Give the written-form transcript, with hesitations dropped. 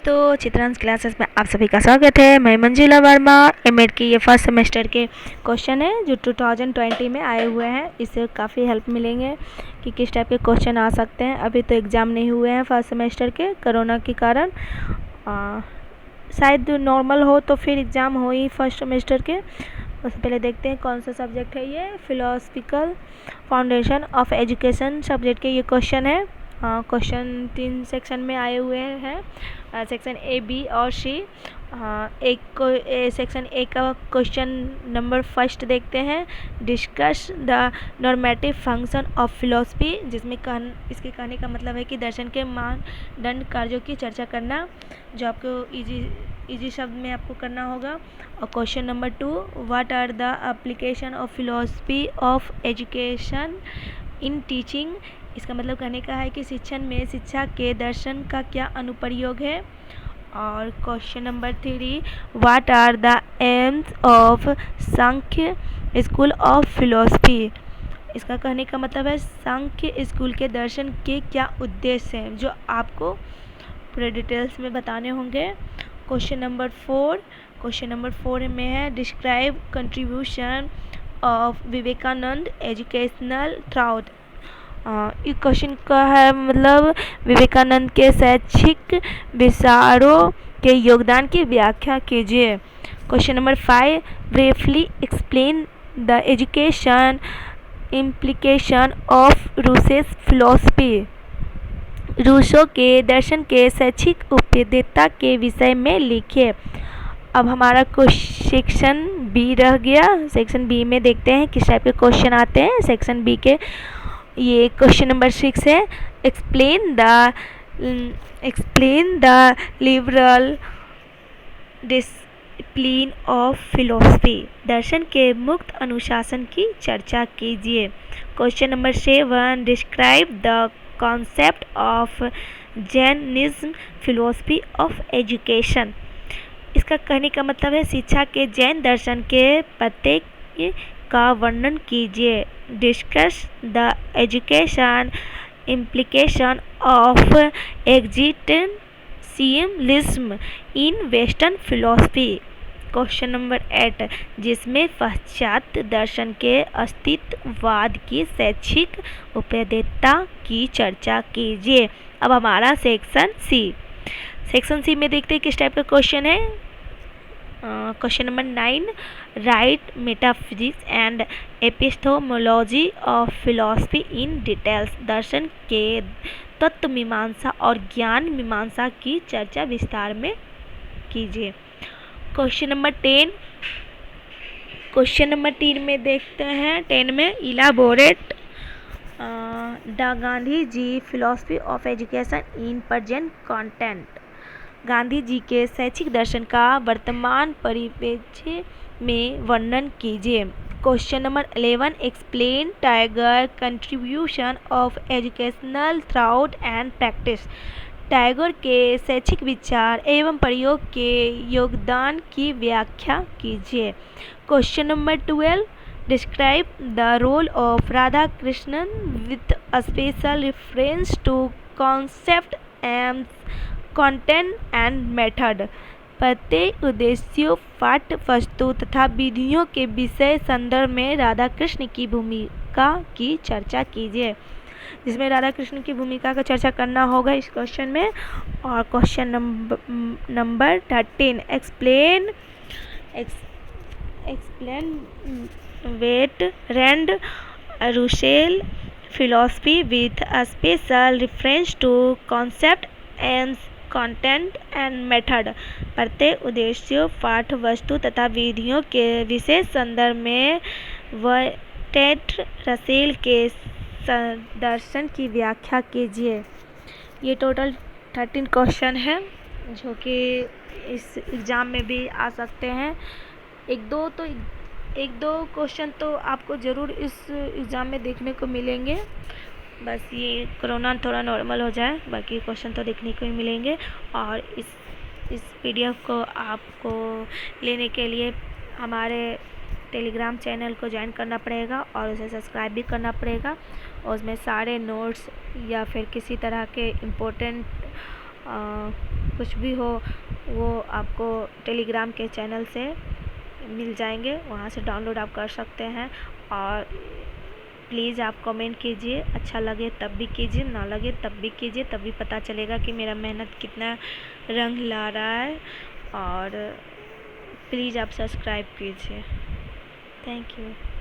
दोस्तों, चित्रांश क्लासेस में आप सभी का स्वागत है। मैं मंजिला वर्मा। एमएड की ये फर्स्ट सेमेस्टर के क्वेश्चन है जो 2020 में आए हुए हैं। इससे काफ़ी हेल्प मिलेंगे कि किस टाइप के क्वेश्चन आ सकते हैं। अभी तो एग्ज़ाम नहीं हुए हैं फर्स्ट सेमेस्टर के, कोरोना के कारण। शायद नॉर्मल हो तो फिर एग्ज़ाम हो ही फर्स्ट सेमेस्टर के। उससे पहले देखते हैं कौन सा सब्जेक्ट है। ये philosophical foundation of education subject के ये क्वेश्चन है। क्वेश्चन 3 सेक्शन में आए हुए हैं, सेक्शन ए, बी और सी। सेक्शन ए का क्वेश्चन नंबर फर्स्ट देखते हैं। Discuss the normative function of philosophy, जिसमें इसके कहने का मतलब है कि दर्शन के मानदंड कार्यों की चर्चा करना, जो आपको इजी शब्द में आपको करना होगा। और question number 2, what are the application of philosophy of education in teaching. इसका मतलब कहने का है कि शिक्षण में शिक्षा के दर्शन का क्या अनुप्रयोग है। और question number 3, what are the aims of Sankhya school of philosophy. इसका कहने का मतलब है सांख्य स्कूल के दर्शन के क्या उद्देश्य हैं, जो आपको पूरे डिटेल्स में बताने होंगे। क्वेश्चन नंबर 4 में है describe contribution of Vivekananda educational थ्राउट। इस क्वेश्चन का है मतलब विवेकानंद के शैक्षिक विचारों के योगदान की व्याख्या कीजिए। Question number 5, briefly explain the education implication of Rousseau's philosophy. Rousseau के दर्शन के शैक्षिक उपयोगिता के विषय में लिखिए। अब हमारा सेक्शन बी रह गया। सेक्शन बी में देखते हैं किस टाइप के क्वेश्चन आते हैं। सेक्शन बी के ये क्वेश्चन नंबर 6 है, explain the liberal discipline of philosophy. दर्शन के मुक्त अनुशासन की चर्चा कीजिए। Question number 7, describe the concept of Jainism philosophy of education. इसका कहने का मतलब है शिक्षा के जैन दर्शन के प्रत्येक का वर्णन कीजिए। Discuss the education implication of existentialism in western philosophy. Question number 8, जिसमें पाश्चात्य दर्शन के अस्तित्ववाद की शैक्षिक उपयोगिता की चर्चा कीजिए। अब हमारा सेक्शन सी में देखते हैं किस टाइप का क्वेश्चन है। Question number 9, write metaphysics and epistemology of philosophy in details. दर्शन के तत्व मीमांसा और ज्ञान मीमांसा की चर्चा विस्तार में कीजिए। क्वेश्चन नंबर 10 में देखते हैं। 10 में elaborate the Gandhi ji philosophy of education in present content. Gandhi ji के शैक्षिक दर्शन का वर्तमान परिप्रेक्ष्य में वर्णन कीजिए। Question number 11, explain Tagore contribution of educational thought and practice. Tagore के शैक्षिक विचार एवं प्रयोग के योगदान की व्याख्या कीजिए। Question number 12, describe the role of Radhakrishnan with special reference to concept aims content and method. प्रत्येक उद्देश्यों, पाठ्य वस्तु तथा विधियों के विषय संदर्भ में राधा कृष्ण की भूमिका की चर्चा कीजिए। जिसमें राधा कृष्ण की भूमिका का चर्चा करना होगा इस क्वेश्चन में। और question number 13, explain what Russell philosophy with special reference to concept and content and method. प्रत्येक उद्देश्यों, पाठ्य वस्तु तथा विधियों के विशेष संदर्भ में वेट रसेल के दर्शन की व्याख्या कीजिए। ये टोटल 13 क्वेश्चन है जो कि इस एग्ज़ाम में भी आ सकते हैं। एक दो क्वेश्चन तो आपको ज़रूर इस एग्ज़ाम में देखने को मिलेंगे। बस ये कोरोना थोड़ा नॉर्मल हो जाए, बाकी क्वेश्चन तो देखने को ही मिलेंगे। और इस पीडीएफ को आपको लेने के लिए हमारे टेलीग्राम चैनल को ज्वाइन करना पड़ेगा और उसे सब्सक्राइब भी करना पड़ेगा। और उसमें सारे नोट्स या फिर किसी तरह के इम्पोर्टेंट कुछ भी हो वो आपको टेलीग्राम के चैनल से मिल जाएंगे, वहाँ से डाउनलोड आप कर सकते हैं। और प्लीज़ आप कमेंट कीजिए, अच्छा लगे तब भी कीजिए, ना लगे तब भी कीजिए, तभी पता चलेगा कि मेरा मेहनत कितना रंग ला रहा है। और प्लीज़ आप सब्सक्राइब कीजिए। Thank you.